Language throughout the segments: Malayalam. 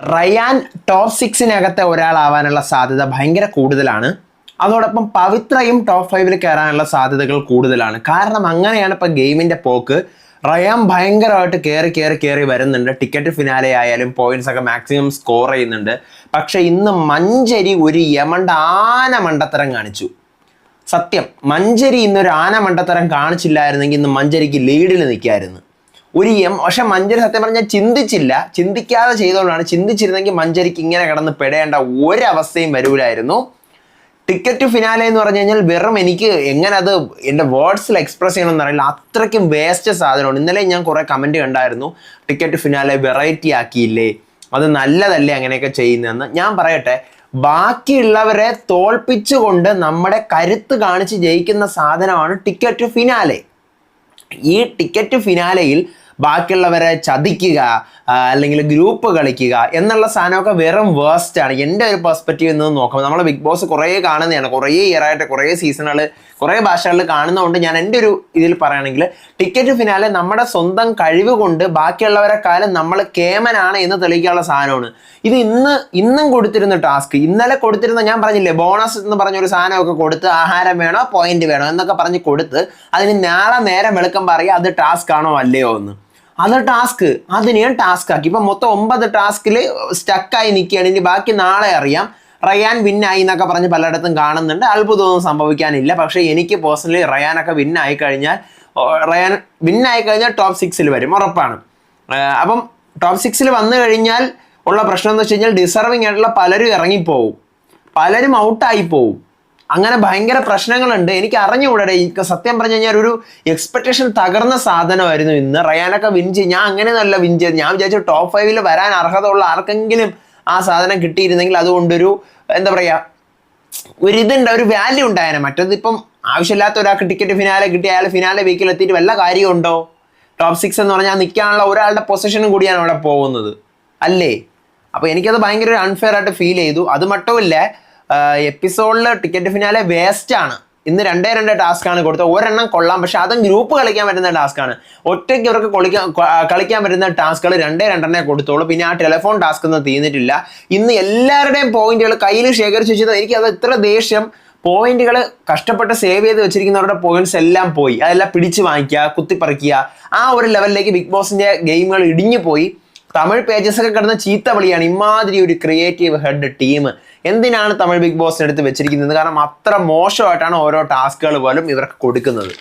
റയാൻ ടോപ്പ് 6-നകത്തെ ഒരാളാവാനുള്ള സാധ്യത ഭയങ്കര കൂടുതലാണ്. അതോടൊപ്പം പവിത്രയും ടോപ്പ് 5-ൽ കയറാനുള്ള സാധ്യതകൾ കൂടുതലാണ്. കാരണം അങ്ങനെയാണ് ഇപ്പം ഗെയിമിൻ്റെ പോക്ക്. റയാൻ ഭയങ്കരമായിട്ട് കയറി വരുന്നുണ്ട്. ടിക്കറ്റ് ഫിനാലെ ആയാലും പോയിന്റ്സ് ഒക്കെ മാക്സിമം സ്കോർ ചെയ്യുന്നുണ്ട്. പക്ഷെ ഇന്ന് മഞ്ചരി ഒരു ആന മണ്ടത്തരം കാണിച്ചു. സത്യം, മഞ്ചരി ഇന്നൊരു ആന മണ്ടത്തരം കാണിച്ചില്ലായിരുന്നെങ്കിൽ ഇന്ന് മഞ്ചരിക്ക് ലീഡിൽ നിൽക്കായിരുന്നു. പക്ഷെ മഞ്ചരി സത്യം പറഞ്ഞാൽ ചിന്തിക്കാതെ ചെയ്തോണ്ടാണ്. ചിന്തിച്ചിരുന്നെങ്കിൽ മഞ്ചരിക്ക് ഇങ്ങനെ കിടന്ന് പെടേണ്ട ഒരവസ്ഥയും വരൂലായിരുന്നു. ടിക്കറ്റ് ഫിനാലെ എന്ന് പറഞ്ഞു കഴിഞ്ഞാൽ വെറും എനിക്ക് എങ്ങനെ അത് എൻ്റെ വേർഡ്സിൽ എക്സ്പ്രസ് ചെയ്യണമെന്ന് അറിയില്ല, അത്രയ്ക്കും വേസ്റ്റ് സാധനമാണ്. ഇന്നലെ ഞാൻ കുറെ കമന്റ് കണ്ടായിരുന്നു, ടിക്കറ്റ് ഫിനാലെ വെറൈറ്റി ആക്കിയില്ലേ, അത് നല്ലതല്ലേ അങ്ങനെയൊക്കെ ചെയ്യുന്നതെന്ന്. ഞാൻ പറയട്ടെ, ബാക്കിയുള്ളവരെ തോൽപ്പിച്ചുകൊണ്ട് നമ്മുടെ കരുത്ത് കാണിച്ച് ജയിക്കുന്ന സാധനമാണ് ടിക്കറ്റ് ഫിനാലെ. ഈ ടിക്കറ്റ് ഫിനാലയിൽ ബാക്കിയുള്ളവരെ ചതിക്കുക അല്ലെങ്കിൽ ഗ്രൂപ്പ് കളിക്കുക എന്നുള്ള സാധനമൊക്കെ വെറും വേസ്റ്റ് ആണ്. എൻ്റെ ഒരു പെർസ്പെക്റ്റീവ് നിന്ന് നോക്കുമ്പോൾ നമ്മൾ ബിഗ് ബോസ് കുറേ കാണുന്നതാണ്, കുറേ ഇയറായിട്ട് കുറേ സീസണുകൾ കുറേ ഭാഷകളിൽ കാണുന്നതുകൊണ്ട് ഞാൻ എൻ്റെ ഒരു ഇതിൽ പറയുകയാണെങ്കിൽ ടിക്കറ്റ് ഫിനാലെ നമ്മുടെ സ്വന്തം കഴിവ് കൊണ്ട് ബാക്കിയുള്ളവരെക്കാളും നമ്മൾ കേമനാണ് എന്ന് തെളിയിക്കാനുള്ള സാധനമാണ്. ഇത് ഇന്നും കൊടുത്തിരുന്ന ടാസ്ക്, ഇന്നലെ കൊടുത്തിരുന്ന ഞാൻ പറഞ്ഞില്ലേ ബോണസ് എന്ന് പറഞ്ഞൊരു സാധനമൊക്കെ കൊടുത്ത് ആഹാരം വേണോ പോയിന്റ് വേണോ എന്നൊക്കെ പറഞ്ഞ് കൊടുത്ത് അതിന് നാളെ നേരം വെളുക്കം പറയുക അത് ടാസ്ക് ആണോ അല്ലയോ എന്ന്. അത് ടാസ്ക്, അതിനെയും ടാസ്ക് ആക്കി. ഇപ്പം മൊത്തം 9 ടാസ്കിൽ സ്റ്റക്കായി നിൽക്കുകയാണ്. ഇനി ബാക്കി നാളെ അറിയാം. റയാൻ വിന്നായി എന്നൊക്കെ പറഞ്ഞ് പലയിടത്തും കാണുന്നുണ്ട്. അത്ഭുതമൊന്നും സംഭവിക്കാനില്ല. പക്ഷേ എനിക്ക് പേഴ്സണലി റയാനൊക്കെ വിന്നായി കഴിഞ്ഞാൽ ടോപ്പ് 6-ൽ വരും, ഉറപ്പാണ്. അപ്പം ടോപ്പ് 6-ൽ വന്നു കഴിഞ്ഞാൽ ഉള്ള പ്രശ്നം എന്ന് വെച്ച് കഴിഞ്ഞാൽ ഡിസർവിങ് ആയിട്ടുള്ള പലരും ഇറങ്ങിപ്പോവും, പലരും ഔട്ടായി പോവും. അങ്ങനെ ഭയങ്കര പ്രശ്നങ്ങളുണ്ട്. എനിക്ക് അറിഞ്ഞുകൂടെ, എനിക്ക് സത്യം പറഞ്ഞു കഴിഞ്ഞാൽ ഒരു എക്സ്പെക്ടേഷൻ തകർന്ന സാധനമായിരുന്നു ഇന്ന്. റയാനൊക്കെ വിൻ ചെയ്ത് ഞാൻ അങ്ങനെയൊന്നുമല്ല വിൻ ചെയ്ത്. ഞാൻ വിചാരിച്ചു ടോപ്പ് 5-ൽ വരാൻ അർഹത ഉള്ള ആർക്കെങ്കിലും ആ സാധനം കിട്ടിയിരുന്നെങ്കിൽ അതുകൊണ്ടൊരു എന്താ പറയുക ഒരു വാല്യൂ ഉണ്ടായേനെ. മറ്റത് ഇപ്പം ആവശ്യമില്ലാത്ത ഒരാൾക്ക് ടിക്കറ്റ് ഫിനാലെ കിട്ടി, അയാൾ ഫിനാലെ വീക്കിൽ എത്തിയിട്ട് വല്ല കാര്യമുണ്ടോ? ടോപ്പ് 6 എന്ന് പറഞ്ഞാൽ നിൽക്കാനുള്ള ഒരാളുടെ പൊസിഷനും കൂടിയാണ് അവിടെ പോകുന്നത് അല്ലേ? അപ്പോൾ എനിക്കത് ഭയങ്കര ഒരു അൺഫെയർ ആയിട്ട് ഫീൽ ചെയ്തു. അത് മട്ടുമില്ല, എപ്പിസോഡിൽ ടിക്കറ്റ് ഫിനാലെ വേസ്റ്റ് ആണ്. ഇന്ന് 2 ടാസ്ക്കാണ് കൊടുത്തത്. ഒരെണ്ണം കൊള്ളാം, പക്ഷെ അതും ഗ്രൂപ്പ് കളിക്കാൻ പറ്റുന്ന ടാസ്ക്കാണ്. ഒറ്റയ്ക്ക് ഇവർക്ക് കളിക്കാൻ പറ്റുന്ന ടാസ്കുകൾ 2 കൊടുത്തോളൂ. പിന്നെ ആ ടെലിഫോൺ ടാസ്ക് ഒന്നും തീർന്നിട്ടില്ല. ഇന്ന് എല്ലാവരുടെയും പോയിന്റുകൾ കയ്യിൽ ശേഖരിച്ച് വെച്ചത് എനിക്കത് ഇത്ര ദേഷ്യം. പോയിന്റുകൾ കഷ്ടപ്പെട്ട് സേവ് ചെയ്ത് വെച്ചിരിക്കുന്നവരുടെ പോയിന്റ്സ് എല്ലാം പോയി. അതെല്ലാം പിടിച്ച് വാങ്ങിക്കുക, കുത്തിപ്പറിക്കുക, ആ ഒരു ലെവലിലേക്ക് ബിഗ് ബോസിന്റെ ഗെയിമുകൾ ഇടിഞ്ഞു പോയി. തമിഴ് പേജസ് ഒക്കെ കിടന്ന ചീത്ത വിളിയാണ്. ഇമാതിരി ഒരു ക്രിയേറ്റീവ് ഹെഡ് ടീം എന്തിനാണ് തമിഴ് ബിഗ് ബോസിന് എടുത്ത് വെച്ചിരിക്കുന്നത്? കാരണം അത്ര മോശമായിട്ടാണ് ഓരോ ടാസ്കുകൾ പോലും ഇവർക്ക് കൊടുക്കുന്നത്.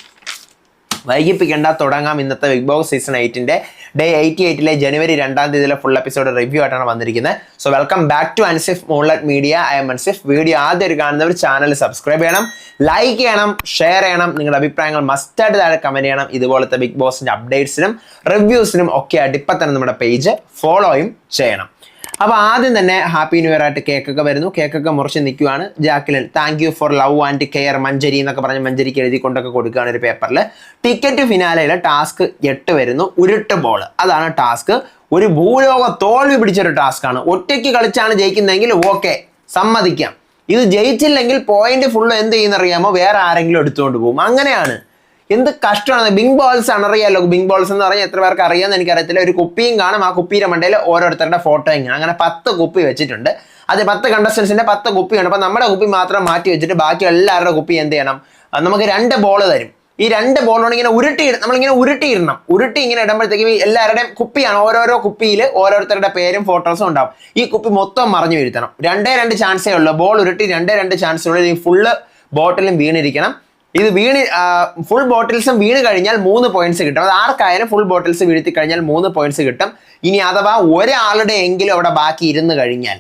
വൈകിപ്പിക്കേണ്ട, തുടങ്ങാം. ഇന്നത്തെ ബിഗ് ബോസ് സീസൺ 8-ന്റെ ഡേ 88-ലെ ജനുവരി 2-ാം തീയതിയിലെ ഫുൾ എപ്പിസോഡ് റിവ്യൂ ആയിട്ടാണ് വന്നിരിക്കുന്നത്. So welcome back to Ansif Moonlight Media. I'm Ansif. Video ആദ്യം കാണുന്നവർ ചാനൽ സബ്സ്ക്രൈബ് ചെയ്യണം, ലൈക്ക് ചെയ്യണം, ഷെയർ ചെയ്യണം. നിങ്ങളുടെ അഭിപ്രായങ്ങൾ മസ്റ്റായിട്ട് താഴെ കമന്റ് ചെയ്യണം. ഇതുപോലത്തെ ബിഗ് ബോസിന്റെ അപ്ഡേറ്റ്സിനും റിവ്യൂസിനും ഒക്കെ ആയിട്ട് ഇപ്പം തന്നെ നമ്മുടെ പേജ് ഫോളോയും ചെയ്യണം. അപ്പോൾ ആദ്യം തന്നെ ഹാപ്പി ന്യൂ ഇയർ ആയിട്ട് കേക്കൊക്കെ വരുന്നു. കേക്കൊക്കെ മുറിച്ച് നിൽക്കുകയാണ്. Jacqueline thank you for love and care Manjari എന്നൊക്കെ പറഞ്ഞ് മഞ്ചരിക്ക് എഴുതിക്കൊണ്ടൊക്കെ കൊടുക്കുകയാണ് ഒരു പേപ്പറിൽ. ടിക്കറ്റ് ഫിനാലയിലെ ടാസ്ക് 8 വരുന്നു, ഉരുട്ട് ബോൾ. അതാണ് ടാസ്ക്. ഒരു ഭൂലോക തോൽവി പിടിച്ചൊരു ടാസ്ക്കാണ്. ഒറ്റയ്ക്ക് കളിച്ചാണ് ജയിക്കുന്നതെങ്കിൽ ഓക്കെ, സമ്മതിക്കാം. ഇത് ജയിച്ചില്ലെങ്കിൽ പോയിന്റ് ഫുള്ള് എന്ത് ചെയ്യുന്നറിയാമോ, വേറെ ആരെങ്കിലും എടുത്തുകൊണ്ട് പോകും. അങ്ങനെയാണ്. എന്ത് കഷ്ടമാണ്. ബിഗ് ബോൾസ് ആണ്, അറിയാമല്ലോ. ബിഗ് ബോൾസ് എന്ന് പറഞ്ഞാൽ എത്ര പേർക്ക് അറിയാമെന്ന് എനിക്കറിയത്തില്ല. ഒരു കുപ്പിയും കാണും, ആ കുപ്പിയുടെ മണ്ടയിൽ ഓരോരുത്തരുടെ ഫോട്ടോയും കാണും. അങ്ങനെ 10 കുപ്പി വെച്ചിട്ടുണ്ട്. അത് 10 കണ്ടസ്റ്റൻസിന്റെ 10 കുപ്പിയാണ്. അപ്പം നമ്മുടെ കുപ്പി മാത്രം മാറ്റി വെച്ചിട്ട് ബാക്കി എല്ലാവരുടെ കുപ്പി എന്ത് ചെയ്യണം, നമുക്ക് 2 ബോൾ തരും. ഈ 2 ബോളോട് ഇങ്ങനെ നമ്മളിങ്ങനെ ഉരുട്ടിയിടണം. ഉരുട്ടി ഇങ്ങനെ ഇടുമ്പോഴത്തേക്കും എല്ലാവരുടെയും കുപ്പിയാണ്. ഓരോരോ കുപ്പിയിൽ ഓരോരുത്തരുടെ പേരും ഫോട്ടോസും ഉണ്ടാവും. ഈ കുപ്പി മൊത്തം മറിഞ്ഞു വീഴ്ത്തണം. 2 ചാൻസേ ഉള്ളൂ. ബോൾ ഉരുട്ടി 2 ചാൻസിനുള്ളിൽ ഈ ഫുള്ള് ബോട്ടിലും വീണിരിക്കണം. ഇത് ഫുൾ ബോട്ടിൽസും വീണ് കഴിഞ്ഞാൽ 3 പോയിന്റ്സ് കിട്ടും. അത് ആർക്കായാലും ഫുൾ ബോട്ടിൽസ് വീഴ്ത്തി കഴിഞ്ഞാൽ 3 പോയിന്റ്സ് കിട്ടും. ഇനി അഥവാ ഒരാളുടെ എങ്കിലും അവിടെ ബാക്കി ഇരുന്ന് കഴിഞ്ഞാൽ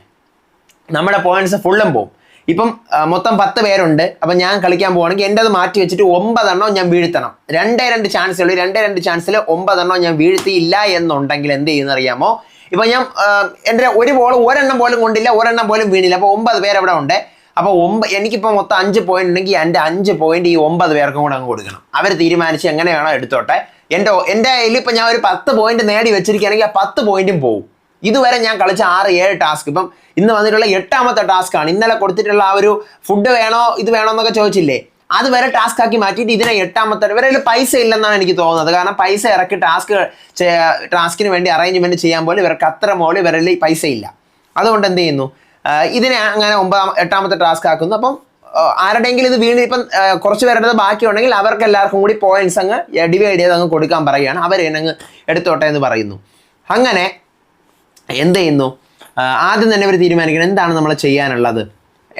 നമ്മുടെ പോയിന്റ്സ് ഫുള്ളും പോകും. ഇപ്പം മൊത്തം 10 പേരുണ്ട്. അപ്പം ഞാൻ കളിക്കാൻ പോവുകയാണെങ്കിൽ എൻ്റെ അത് മാറ്റി വെച്ചിട്ട് 9 എണ്ണം ഞാൻ വീഴ്ത്തണം. 2 ചാൻസേ ഉള്ളൂ. 2 ചാൻസിൽ 9 എണ്ണം ഞാൻ വീഴ്ത്തിയില്ല എന്നുണ്ടെങ്കിൽ എന്ത് ചെയ്യുന്ന അറിയാമോ, ഇപ്പം ഞാൻ എൻ്റെ ഒരു ബോൾ ഒരെണ്ണം പോലും കൊണ്ടില്ല, ഒരെണ്ണം പോലും വീണില്ല. അപ്പോൾ 9 പേരവിടെ ഉണ്ട്. അപ്പോൾ എനിക്കിപ്പോൾ മൊത്തം 5 പോയിന്റ് ഉണ്ടെങ്കിൽ എൻ്റെ 5 പോയിന്റ് ഈ 9 പേർക്കും കൂടെ അങ്ങ് കൊടുക്കണം. അവർ തീരുമാനിച്ച് എങ്ങനെ വേണോ എടുത്തോട്ടെ. എൻ്റെ കയ്യിൽ ഇപ്പം ഞാൻ ഒരു 10 പോയിന്റ് നേടി വെച്ചിരിക്കുകയാണെങ്കിൽ ആ 10 പോയിന്റും പോകും. ഇതുവരെ ഞാൻ കളിച്ച 6-7 ടാസ്ക്, ഇപ്പം ഇന്ന് വന്നിട്ടുള്ള 8ാമത്തെ ടാസ്ക്കാണ്. ഇന്നലെ കൊടുത്തിട്ടുള്ള ആ ഒരു ഫുഡ് വേണോ ഇത് വേണോ എന്നൊക്കെ ചോദിച്ചില്ലേ, അത് വരെ ടാസ്ക് ആക്കി മാറ്റിയിട്ട് ഇതിനെ 8ാമത്തെ. ഇവരെ പൈസ ഇല്ലെന്നാണ് എനിക്ക് തോന്നുന്നത്. കാരണം പൈസ ഇറക്കി ടാസ്കിന് വേണ്ടി അറേഞ്ച്മെന്റ് ചെയ്യാൻ പോലും ഇവർക്ക് അത്ര മോള് ഇവരിൽ പൈസ ഇല്ല. അതുകൊണ്ട് എന്ത് ചെയ്യുന്നു, ഇതിനെ അങ്ങനെ 8ാമത്തെ ടാസ്ക് ആക്കുന്നു. അപ്പം ആരുടെയെങ്കിലും ഇത് വീണ് ഇപ്പം കുറച്ച് പേരുടെ ബാക്കി ഉണ്ടെങ്കിൽ അവർക്ക് എല്ലാവർക്കും കൂടി പോയിന്റ്സ് അങ്ങ് ഡിവൈഡ് ചെയ്ത് അങ്ങ് കൊടുക്കാൻ പറയുകയാണ്. അവർ അങ്ങ് എടുത്തോട്ടെ എന്ന് പറയുന്നു. അങ്ങനെ എന്ത് ചെയ്യുന്നു, ആദ്യം തന്നെ ഇവർ തീരുമാനിക്കണം എന്താണ് നമ്മൾ ചെയ്യാനുള്ളത്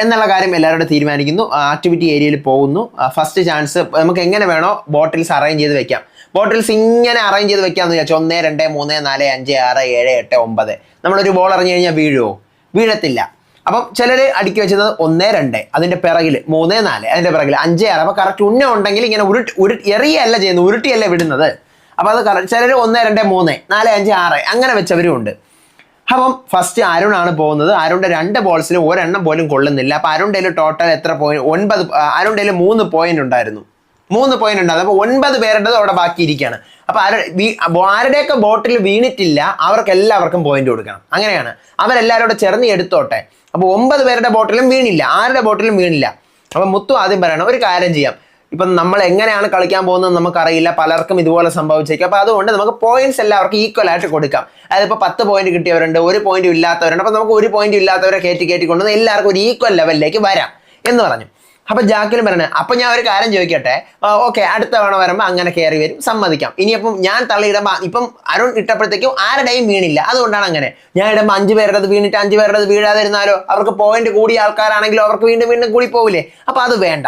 എന്നുള്ള കാര്യം എല്ലാവരോടും തീരുമാനിക്കുന്നു. ആക്ടിവിറ്റി ഏരിയയിൽ പോകുന്നു. ഫസ്റ്റ് ചാൻസ് നമുക്ക് എങ്ങനെ വേണോ ബോട്ടിൽസ് അറേഞ്ച് ചെയ്ത് വെക്കാം. ബോട്ടിൽസ് ഇങ്ങനെ അറേഞ്ച് ചെയ്ത് വെക്കാമെന്ന് വിചാരിച്ചു. 1, 2, 3, 4, 5, 6, 7, 8, 9. നമ്മളൊരു ബോൾ എറിഞ്ഞു കഴിഞ്ഞാൽ വീഴുമോ? വീഴത്തില്ല. അപ്പം ചിലർ അടുക്കി വെച്ചത് 1, 2, അതിൻ്റെ പിറകിൽ 3, 4, അതിൻ്റെ പിറകിൽ 5, 6. അപ്പോൾ കറക്റ്റ് ഉന്നം ഉണ്ടെങ്കിൽ ഇങ്ങനെ എറിയല്ല ചെയ്യുന്നത്, ഉരുട്ടിയല്ല വിടുന്നത്. അപ്പോൾ അത് കറക്റ്റ് ചിലർ 1, 2, 3, 4, 5, 6 അങ്ങനെ വെച്ചവരും ഉണ്ട്. അപ്പം ഫസ്റ്റ് അരുണാണ് പോകുന്നത്. അരുണിൻ്റെ 2 ബോൾസിലും ഒരെണ്ണം പോലും കൊള്ളുന്നില്ല. അപ്പോൾ അരുണിൻ്റെ ടോട്ടൽ എത്ര പോയിന്റ്? 9. അരുണിൻ്റെ 3 പോയിന്റ് ഉണ്ടായിരുന്നു. 3 പോയിന്റ് ഉണ്ടായിരുന്നു. അപ്പോൾ 9 പേരുടേത് അവിടെ ബാക്കിയിരിക്കുകയാണ്. അപ്പോൾ ആരുടെയൊക്കെ ബോട്ടിൽ വീണിട്ടില്ല അവർക്ക് എല്ലാവർക്കും പോയിന്റ് കൊടുക്കണം. അങ്ങനെയാണ്. അവരെല്ലാവരും കൂടെ ചേർന്ന് എടുത്തോട്ടെ. അപ്പോൾ 9 പേരുടെ ബോട്ടിലും വീണില്ല, ആരുടെ ബോട്ടിലും വീണില്ല. അപ്പം മുത്തു ആദ്യം പറയണം, ഒരു കാര്യം ചെയ്യാം, ഇപ്പം നമ്മൾ എങ്ങനെയാണ് കളിക്കാൻ പോകുന്നത് നമുക്കറിയില്ല, പലർക്കും ഇതുപോലെ സംഭവിച്ചേക്കും. അപ്പോൾ അതുകൊണ്ട് നമുക്ക് പോയിന്റ്സ് എല്ലാവർക്കും ഈക്വൽ ആയിട്ട് കൊടുക്കാം. അതായത് ഇപ്പോൾ 10 പോയിന്റ് കിട്ടിയവരുണ്ട്, 1 പോയിന്റ് ഇല്ലാത്തവരുണ്ട്. അപ്പോൾ നമുക്ക് 1 പോയിന്റ് ഇല്ലാത്തവരെ കയറ്റി കൊണ്ടുവന്ന് എല്ലാവർക്കും ഒരു ഈക്വൽ ലെവലിലേക്ക് വരാം എന്ന് പറഞ്ഞു. അപ്പോൾ ജാക്കിലും പറയണേ, അപ്പോൾ ഞാൻ ഒരു കാര്യം ചോദിക്കട്ടെ, ഓക്കെ അടുത്ത തവണ വരുമ്പോൾ അങ്ങനെ കയറി വരും, സമ്മതിക്കാം. ഇനിയിപ്പം ഞാൻ തള്ളിയിടുമ്പോൾ ഇപ്പം അരുൺ ഇട്ടപ്പോഴത്തേക്കും ആരുടെയും വീണില്ല, അതുകൊണ്ടാണ് അങ്ങനെ. ഞാൻ ഇടുമ്പോൾ 5 പേരുടേത് വീണിട്ട് 5 പേരുടേത് വീഴാതിരുന്നാലോ അവർക്ക് പോയിന്റ് കൂടിയ ആൾക്കാരാണെങ്കിലും അവർക്ക് വീണ്ടും കൂടി പോവില്ലേ? അപ്പോൾ അത് വേണ്ട.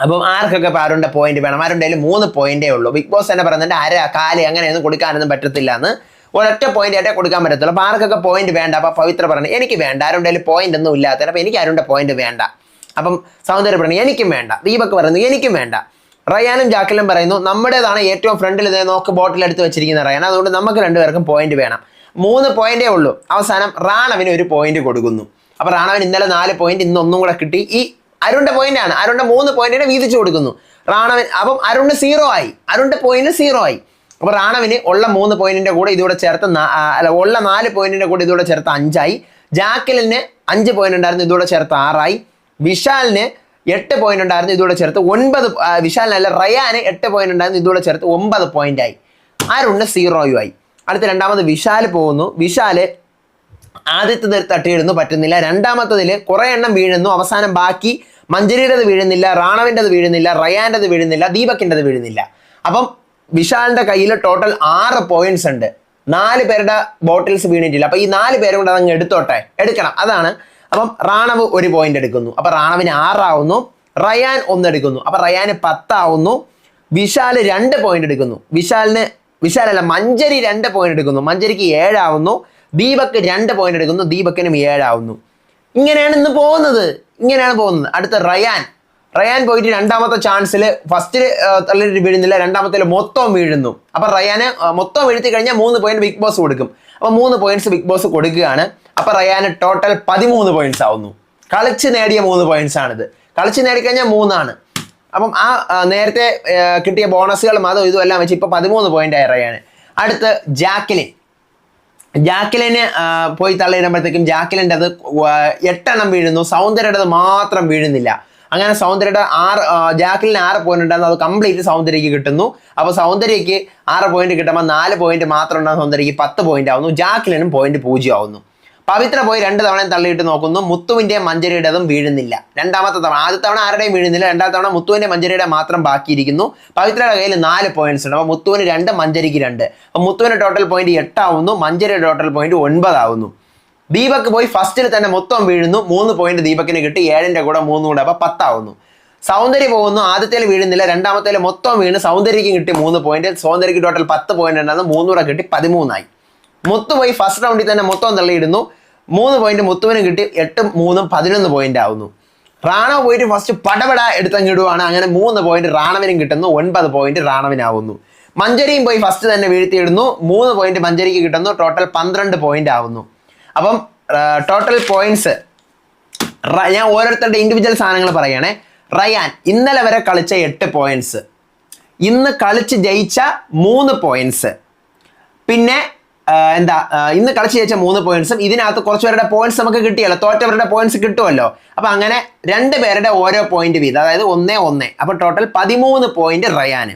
അപ്പം ആർക്കൊക്കെ ഇപ്പോൾ അരുണിൻ്റെ പോയിന്റ് വേണം? അരുണിൻ്റെ 3 പോയിന്റേ ഉള്ളൂ. ബിഗ് ബോസ് തന്നെ പറയുന്നുണ്ട് അര കാല് അങ്ങനെയൊന്നും കൊടുക്കാനൊന്നും പറ്റത്തില്ല എന്ന്. ഒരൊറ്റ പോയിന്റ് ആയിട്ടേ കൊടുക്കാൻ പറ്റത്തുള്ളൂ. അപ്പോൾ ആർക്കൊക്കെ പോയിന്റ് വേണ്ട? അപ്പോൾ പവിത്ര പറഞ്ഞു എനിക്ക് വേണ്ട, അരുണിൻ്റെ പോയിന്റ് ഒന്നും ഇല്ലാത്തത്, അപ്പോൾ എനിക്ക് അരുണിൻ്റെ പോയിന്റ് വേണ്ട. അപ്പം സൗന്ദര്യ പറഞ്ഞു എനിക്കും വേണ്ട. ദീപക് പറയുന്നു എനിക്കും വേണ്ട. റയാനും ജാക്കിലും പറയുന്നു നമ്മുടേതാണ് ഏറ്റവും ഫ്രണ്ടിൽ ഇതേ നോക്ക് ബോട്ടിൽ എടുത്ത് വെച്ചിരിക്കുന്ന റയാൻ, അതുകൊണ്ട് നമുക്ക് 2 പേർക്കും പോയിന്റ് വേണം. 3 പോയിന്റേ ഉള്ളൂ. അവസാനം റാണവിന് 1 പോയിന്റ് കൊടുക്കുന്നു. അപ്പോൾ റാണവിന് ഇന്നലെ 4 പോയിന്റ്, ഇന്ന് 1 കൂടെ കിട്ടി. ഈ അരുണിന്റെ പോയിന്റ് ആണ്, അരുണിന്റെ 3 പോയിന്റിനെ വീതിച്ചു കൊടുക്കുന്നു റാണവൻ. അപ്പം അരുണിന് 0 ആയി, അരുണിന്റെ പോയിന്റ് 0 ആയി. അപ്പോൾ റാണവിന് ഉള്ള 3 പോയിന്റിന്റെ കൂടെ ഇതോടെ ചേർത്ത് ഉള്ള 4 പോയിന്റിന്റെ കൂടെ ഇതോടെ ചേർത്ത് 5 ആയി. ജാക്കിലിന് 5 പോയിന്റ് ഉണ്ടായിരുന്നു, ഇതോടെ ചേർത്ത് 6 ആയി. വിശാലിന് 8 പോയിന്റ് ഉണ്ടായിരുന്നു, ഇതോടെ ചേർത്ത് 9. വിശാലിനല്ല റയാന് 8 പോയിന്റ് ഉണ്ടായിരുന്നു, ഇതോടെ ചേർത്ത് 9 പോയിന്റ് ആയി. അരുണിന് 0 ആയി. അടുത്ത രണ്ടാമത് വിശാൽ പോകുന്നു. വിശാല് ആദ്യത്തെ തട്ടിയിടുന്നു, പറ്റുന്നില്ല. രണ്ടാമത്തതിൽ കുറേ എണ്ണം വീഴുന്നു. അവസാനം ബാക്കി മഞ്ജരിയുടേത് വീഴുന്നില്ല, റാണവിൻ്റെത് വീഴുന്നില്ല, റയാൻ്റെത് വീഴുന്നില്ല, ദീപകിൻ്റെത് വീഴുന്നില്ല. അപ്പം വിശാലിൻ്റെ കയ്യിൽ ടോട്ടൽ 6 പോയിന്റ്സ് ഉണ്ട്. 4 പേരുടെ ബോട്ടിൽസ് വീണിട്ടില്ല. അപ്പോൾ ഈ 4 പേരും കൂടെ അതങ്ങ് എടുക്കണം, അതാണ്. അപ്പം റാണവ് 1 പോയിന്റ് എടുക്കുന്നു. അപ്പോൾ റാണവിന് 6 ആവുന്നു. റയാൻ 1 എടുക്കുന്നു. അപ്പോൾ റയാന് 10 ആവുന്നു. വിശാല് 2 പോയിന്റ് എടുക്കുന്നു. വിശാലല്ല മഞ്ജരി 2 പോയിന്റ് എടുക്കുന്നു. മഞ്ജരിക്ക് 7 ആവുന്നു. ദീപക് 2 പോയിന്റ് എടുക്കുന്നു. ദീപക്കിനും 7 ആവുന്നു. ഇങ്ങനെയാണ് ഇന്ന് പോകുന്നത്. അടുത്ത റയാൻ പോയിട്ട് രണ്ടാമത്തെ ചാൻസിൽ ഫസ്റ്റിൽ തള്ളിയിട്ട് വീഴുന്നില്ല, രണ്ടാമത്തിൽ മൊത്തം വീഴുന്നു. അപ്പം റയാന് മൊത്തം വീഴ്ത്തി കഴിഞ്ഞാൽ 3 പോയിന്റ് ബിഗ് ബോസ് കൊടുക്കും. അപ്പം 3 പോയിന്റ്സ് ബിഗ് ബോസ് കൊടുക്കുകയാണ്. അപ്പം റയാന് ടോട്ടൽ 13 പോയിന്റ്സ് ആവുന്നു. കളിച്ച് നേടിയ 3 പോയിന്റ്സ് ആണിത്. കളിച്ച് നേടിക്കഴിഞ്ഞാൽ 3 ആണ്. അപ്പം ആ നേരത്തെ കിട്ടിയ ബോണസുകളും അതും ഇതും എല്ലാം വെച്ച് ഇപ്പോൾ 13 പോയിന്റ് ആയി റയാന്. അടുത്ത് ജാക്കിലിന് പോയി തള്ളിയിടുമ്പോഴത്തേക്കും ജാക്കിലിൻ്റെ അത് 8 എണ്ണം വീഴുന്നു. സൗന്ദര്യയുടെ മാത്രം വീഴുന്നില്ല. അങ്ങനെ സൗന്ദര്യയുടെ ജാക്കിലിന് 6 പോയിന്റ് ഉണ്ടായിരുന്നു, അത് കംപ്ലീറ്റ് സൗന്ദര്യക്ക് കിട്ടുന്നു. അപ്പോൾ സൗന്ദര്യക്ക് 6 പോയിന്റ് കിട്ടുമ്പോൾ 4 പോയിന്റ് മാത്രം ഉണ്ടാകുന്ന സൗന്ദര്യക്ക് 10 പോയിന്റ് ആവുന്നു. ജാക്കിലിനും പോയിന്റ് 0 ആവുന്നു. പവിത്ര പോയി 2 തവണയും തള്ളിയിട്ട് നോക്കുന്നു. മുത്തുവിൻ്റെയും മഞ്ജരിയുടേതും വീഴുന്നില്ല. രണ്ടാമത്തെ തവണ, ആദ്യത്തെ തവണ ആരുടെയും വീഴുന്നില്ല. രണ്ടാമത്തെ തവണ മുത്തുവിൻ്റെ മഞ്ജരിയുടെ മാത്രം ബാക്കിയിരിക്കുന്നു. പവിത്രയുടെ കയ്യിൽ 4 പോയിന്റ്സ് ഉണ്ട്. അപ്പോൾ മുത്തുവിന് 2, മഞ്ജരിക്ക് 2. അപ്പോൾ മുത്തുവിൻ്റെ ടോട്ടൽ പോയിന്റ് 8 ആവുന്നു. മഞ്ജരിയുടെ ടോട്ടൽ പോയിന്റ് 9 ആവുന്നു. ദീപക് പോയി ഫസ്റ്റിൽ തന്നെ മൊത്തം വീഴുന്നു. 3 പോയിന്റ് ദീപകിന് കിട്ടി. 7ന്റെ കൂടെ 3 കൂടെ, അപ്പോൾ 10 ആവുന്നു. സൗന്ദര്യ പോകുന്നു. ആദ്യത്തേൽ വീഴുന്നില്ല, രണ്ടാമത്തേൽ മൊത്തം വീണ് സൗന്ദര്യക്ക് കിട്ടി 3 പോയിന്റ്. സൗന്ദര്യക്ക് ടോട്ടൽ 10 പോയിന്റ് ഉണ്ടായിരുന്നു. 3 കൂടെ കിട്ടി 13 ആയി. മുത്തു പോയി ഫസ്റ്റ് റൗണ്ടിൽ തന്നെ മൊത്തം തള്ളിയിടുന്നു. 3 പോയിന്റ് മുത്തുവിനും കിട്ടി. 8, 3, 11 പോയിന്റ് ആവുന്നു. റാണവ് പോയിട്ട് ഫസ്റ്റ് പടപട എടുത്തങ്ങിടുവാണ്. അങ്ങനെ 3 പോയിന്റ് റാണവിനും കിട്ടുന്നു. 9 പോയിന്റ് റാണവിനാവുന്നു. മഞ്ജരിയും പോയി ഫസ്റ്റ് തന്നെ വീഴ്ത്തിയിടുന്നു. 3 പോയിന്റ് മഞ്ജരിക്ക് കിട്ടുന്നു. ടോട്ടൽ 12 പോയിന്റ് ആവുന്നു. അപ്പം ടോട്ടൽ പോയിന്റ്സ് ഞാൻ ഓരോരുത്തരുടെ ഇൻഡിവിജ്വൽ സാധനങ്ങൾ പറയുകയാണേ. റയാൻ ഇന്നലെ വരെ കളിച്ച 8 പോയിന്റ്സ്, ഇന്ന് കളിച്ച് ജയിച്ച 3 പോയിന്റ്സ്, പിന്നെ ഇന്ന് കളിച്ച് ജയിച്ച 3 പോയിന്റ്സും ഇതിനകത്ത് കുറച്ച് പേരുടെ പോയിന്റ്സ് നമുക്ക് കിട്ടിയല്ലോ, തോറ്റവരുടെ പോയിന്റ്സ് കിട്ടുമല്ലോ. അപ്പം അങ്ങനെ 2 പേരുടെ ഓരോ പോയിന്റ് വീതം, അതായത് 1, 1. അപ്പോൾ ടോട്ടൽ 13 പോയിന്റ് റയാന്.